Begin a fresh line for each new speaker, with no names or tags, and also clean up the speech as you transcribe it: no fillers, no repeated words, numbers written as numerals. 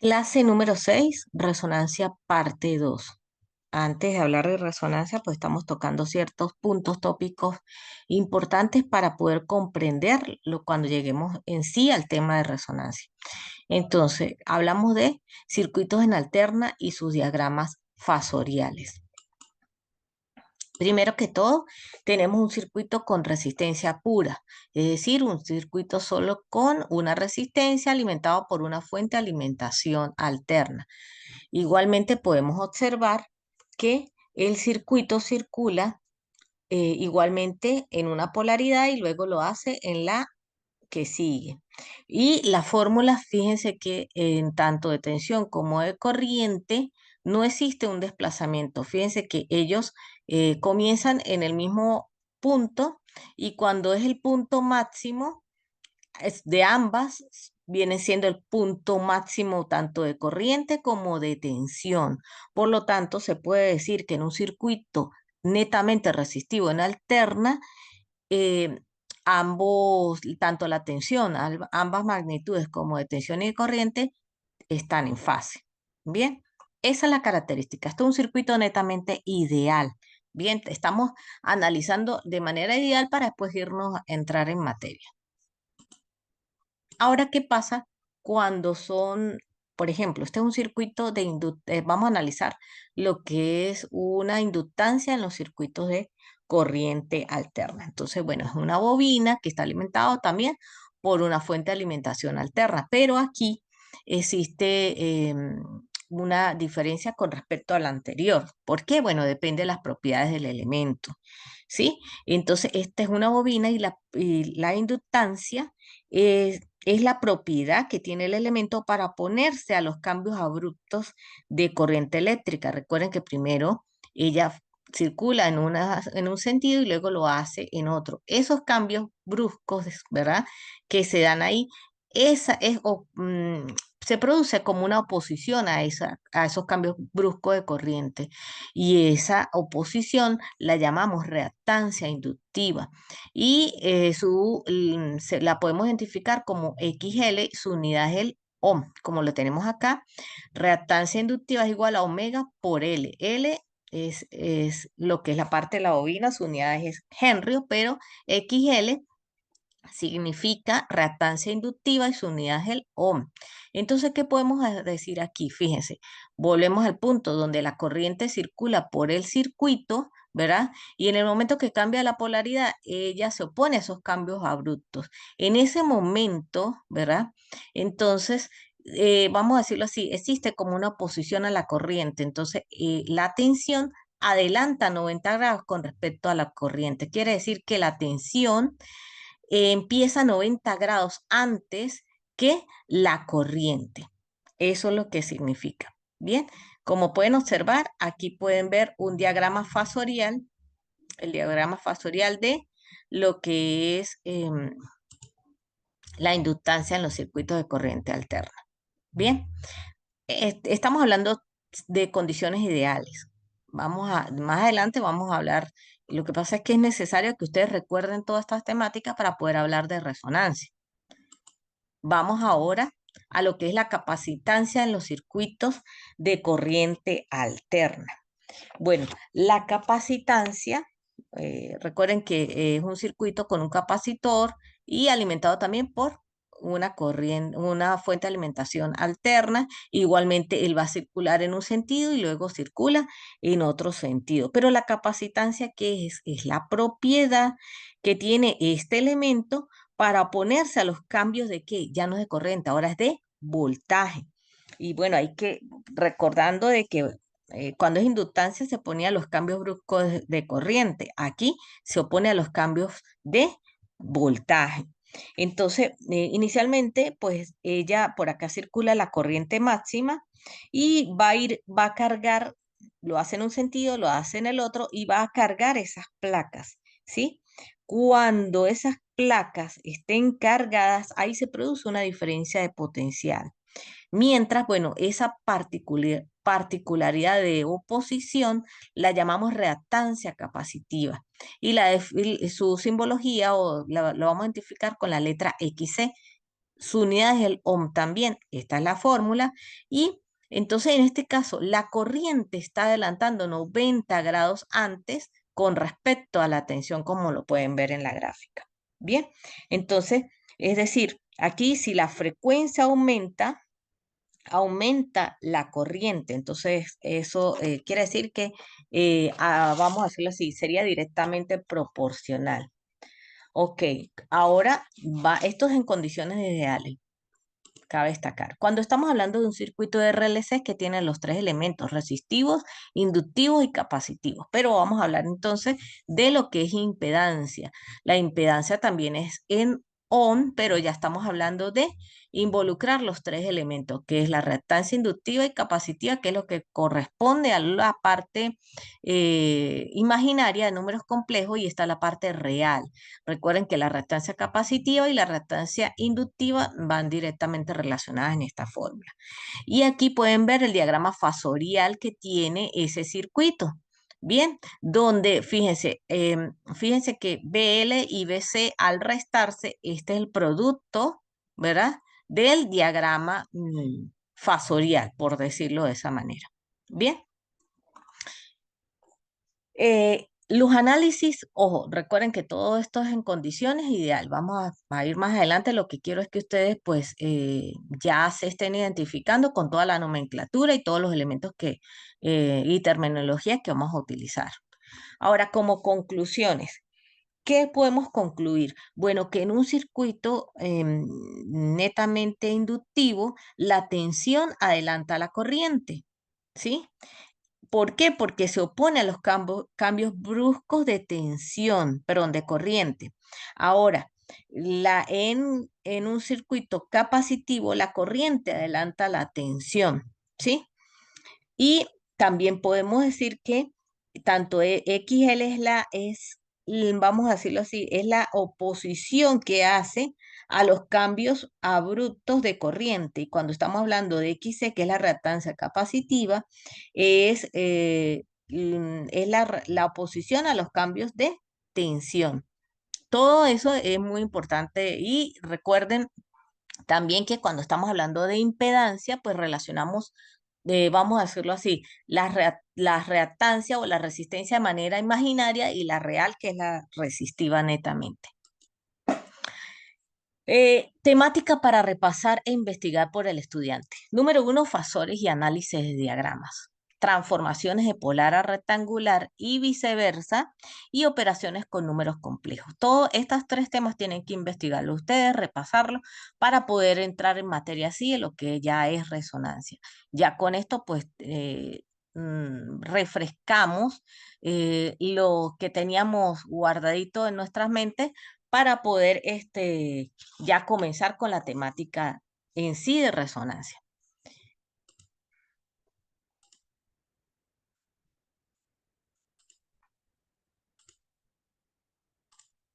Clase número 6, resonancia parte 2. Antes de hablar de resonancia, pues estamos tocando ciertos puntos tópicos importantes para poder comprenderlo cuando lleguemos en sí al tema de resonancia. Entonces, hablamos de circuitos en alterna y sus diagramas fasoriales. Primero que todo, tenemos un circuito con resistencia pura, es decir, un circuito solo con una resistencia alimentado por una fuente de alimentación alterna. Igualmente podemos observar que el circuito circula igualmente en una polaridad y luego lo hace en la que sigue. Y la fórmula, fíjense que en tanto de tensión como de corriente no existe un desplazamiento. Fíjense que ellos comienzan en el mismo punto y cuando es el punto máximo de ambas, viene siendo el punto máximo tanto de corriente como de tensión. Por lo tanto, se puede decir que en un circuito netamente resistivo en alterna, eh, tanto la tensión, ambas magnitudes como de tensión y de corriente, están en fase. Bien, esa es la característica. Esto es un circuito netamente ideal. Bien, estamos analizando de manera ideal para después irnos a entrar en materia. Ahora, ¿qué pasa cuando son, por ejemplo, este es un circuito de vamos a analizar lo que es una inductancia en los circuitos de corriente alterna. Entonces, bueno, es una bobina que está alimentada también por una fuente de alimentación alterna, pero aquí existe una diferencia con respecto a la anterior. ¿Por qué? Bueno, depende de las propiedades del elemento, ¿sí? Entonces, esta es una bobina y la inductancia es la propiedad que tiene el elemento para oponerse a los cambios abruptos de corriente eléctrica. Recuerden que primero ella circula en un sentido y luego lo hace en otro. Esos cambios bruscos, ¿verdad? Que se dan ahí, se produce como una oposición a esos cambios bruscos de corriente. Y esa oposición la llamamos reactancia inductiva y la podemos identificar como XL, su unidad es el ohm, como lo tenemos acá. Reactancia inductiva es igual a omega por L. L es lo que es la parte de la bobina, su unidad es Henry, pero XL significa reactancia inductiva y su unidad es el ohm. Entonces, ¿qué podemos decir aquí? Fíjense, volvemos al punto donde la corriente circula por el circuito, ¿verdad? Y en el momento que cambia la polaridad, ella se opone a esos cambios abruptos. En ese momento, ¿verdad? Entonces, vamos a decirlo así, existe como una oposición a la corriente. Entonces, la tensión adelanta 90 grados con respecto a la corriente. Quiere decir que la tensión empieza 90 grados antes que la corriente. Eso es lo que significa. Bien, como pueden observar, aquí pueden ver un diagrama fasorial, el diagrama fasorial de lo que es la inductancia en los circuitos de corriente alterna. Bien, estamos hablando de condiciones ideales. Más adelante vamos a hablar. Lo que pasa es que es necesario que ustedes recuerden todas estas temáticas para poder hablar de resonancia. Vamos ahora a lo que es la capacitancia en los circuitos de corriente alterna. Bueno, la capacitancia, recuerden que es un circuito con un capacitor y alimentado también por una corriente, una fuente de alimentación alterna. Igualmente, él va a circular en un sentido y luego circula en otro sentido. Pero la capacitancia, ¿qué es? Es la propiedad que tiene este elemento para oponerse a los cambios de qué, ya no es de corriente, ahora es de voltaje. Y bueno, hay que, recordando de que cuando es inductancia se opone a los cambios bruscos de corriente. Aquí se opone a los cambios de voltaje. Entonces, inicialmente, pues ella por acá circula la corriente máxima y va a cargar, lo hace en un sentido, lo hace en el otro y va a cargar esas placas, ¿sí? Cuando esas placas estén cargadas, ahí se produce una diferencia de potencial. Mientras, bueno, esa particularidad de oposición la llamamos reactancia capacitiva y su simbología lo vamos a identificar con la letra XC. su unidad es el ohm también. Esta es la fórmula. Y entonces en este caso, la corriente está adelantando 90 grados antes con respecto a la tensión, como lo pueden ver en la gráfica. Bien, entonces, es decir, aquí si la frecuencia aumenta, aumenta la corriente. Entonces, eso quiere decir que, vamos a decirlo así, sería directamente proporcional. Ok, ahora va, esto es en condiciones ideales, cabe destacar. Cuando estamos hablando de un circuito de RLC que tiene los tres elementos, resistivos, inductivos y capacitivos, pero vamos a hablar entonces de lo que es impedancia. La impedancia también es en ohm, pero ya estamos hablando de involucrar los tres elementos, que es la reactancia inductiva y capacitiva, que es lo que corresponde a la parte imaginaria de números complejos, y está la parte real. Recuerden que la reactancia capacitiva y la reactancia inductiva van directamente relacionadas en esta fórmula. Y aquí pueden ver el diagrama fasorial que tiene ese circuito. Bien, donde fíjense que BL y BC al restarse, este es el producto, ¿verdad? Del diagrama fasorial, por decirlo de esa manera. Bien. Los análisis, ojo, recuerden que todo esto es en condiciones ideal. Vamos a ir más adelante. Lo que quiero es que ustedes pues ya se estén identificando con toda la nomenclatura y todos los elementos y terminologías que vamos a utilizar. Ahora, como conclusiones, ¿qué podemos concluir? Bueno, que en un circuito netamente inductivo, la tensión adelanta la corriente, ¿sí? ¿Por qué? Porque se opone a los cambios bruscos de tensión, perdón, de corriente. Ahora, en un circuito capacitivo, la corriente adelanta la tensión, ¿sí? Y también podemos decir que tanto XL vamos a decirlo así, es la oposición que hace a los cambios abruptos de corriente. Y cuando estamos hablando de XC, que es la reactancia capacitiva, es la oposición a los cambios de tensión. Todo eso es muy importante y recuerden también que cuando estamos hablando de impedancia, pues relacionamos, vamos a decirlo así, la reactancia o la resistencia de manera imaginaria y la real, que es la resistiva netamente. Temática para repasar e investigar por el estudiante. Número 1, fasores y análisis de diagramas. Transformaciones de polar a rectangular y viceversa, y operaciones con números complejos. Todos estos tres temas tienen que investigarlo ustedes, repasarlo, para poder entrar en materia así, en lo que ya es resonancia. Ya con esto, pues, refrescamos lo que teníamos guardadito en nuestras mentes para poder ya comenzar con la temática en sí de resonancia.